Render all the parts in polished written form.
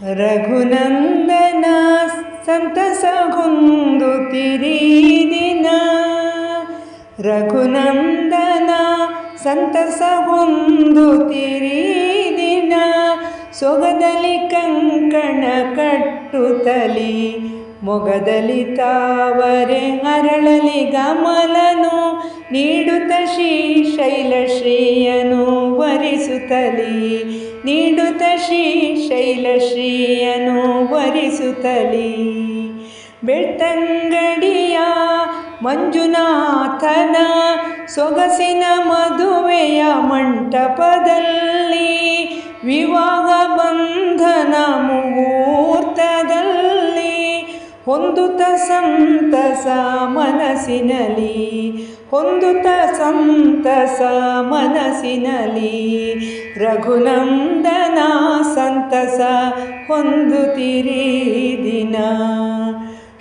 ರಘುನಂದನ ಸಂತಸ ಹೊಂದುತ್ತಿರಿ ದಿನ. ರಘುನಂದನ ಸಂತಸ ಹೊಂದುತ್ತಿರಿ ದಿನ. ಸೊಗದಲ್ಲಿ ಕಂಕಣ ಕಟ್ಟುತ್ತಲಿ ಮೊಗದಲ್ಲಿ ತಾವರೆ ಅರಳಲಿ ಗಮಲನು ನೀಡುತ್ತ ಶ್ರೀಶೈಲಶ್ರೀಯನು ವರಿಸುತ್ತಲಿ. ನೀಡುತ್ತ ಶ್ರೀಶೈಲಶ್ರೀಯನು ವರಿಸುತ್ತಲಿ. ಬೆಳ್ತಂಗಡಿಯ ಮಂಜುನಾಥನ ಸೊಗಸಿನ ಮದುವೆಯ ಮಂಟಪದಲ್ಲಿ ವಿವಾಹ ಬಂಧನ ಮುಹೂರ್ತದಲ್ಲಿ ಹೊಂದುತ್ತ ಸಂತಸ ಮನಸ್ಸಿನಲಿ. ಹೊಂದುತ್ತ ಸಂತಸ ಮನಸ್ಸಿನಲಿ. ರಘುನಂದನ ಸಂತಸ ಹೊಂದುತ್ತಿರಿ ದಿನ.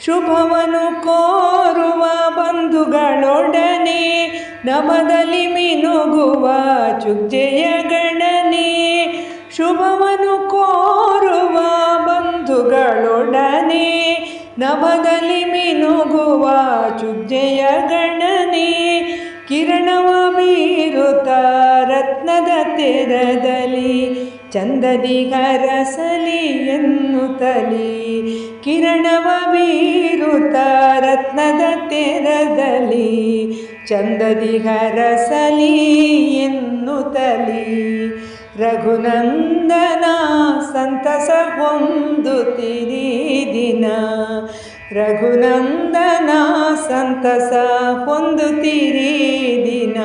ಶುಭವನ್ನು ಕೋರುವ ಬಂಧುಗಳೊಡನೆ ನಮದಲ್ಲಿ ಮಿನುಗುವ ಚುಗ್ಜೆಯ ಗಣನೆ. ಶುಭವನ್ನು ಕೋರುವ ಬಂಧುಗಳೊಡನೆ ನಭದಲ್ಲಿ ಮಿನುಗುವ ಚುಗ್ಜೆಯ ಗಣನೆ. ಕಿರಣವ ಬೀರುತ್ತ ರತ್ನದ ತೆರದಲ್ಲಿ ಚಂದದಿ ಹರಸಲಿ ಎನ್ನುತ್ತಲಿ. ಕಿರಣವ ಬೀರುತ್ತ ರತ್ನದ ತೆರದಲ್ಲಿ ಚಂದದಿ ಹರಸಲಿ ಎನ್ನುತ್ತಲಿ. ರಘುನಂದನ ಸಂತಸ ಹೊಂದುತ್ತಿರಿ ದಿನ. ರಘುನಂದನ ಸಂತಸ ಹೊಂದುತ್ತಿರಿ ದಿನ.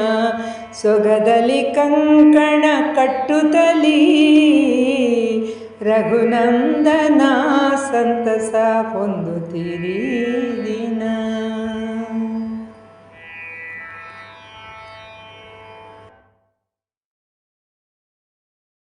ಸೊಗದಲ್ಲಿ ಕಂಕಣ ಕಟ್ಟುತ್ತಲಿ ರಘುನಂದನ ಸಂತಸ ಹೊಂದುತ್ತಿರಿ ದಿನ.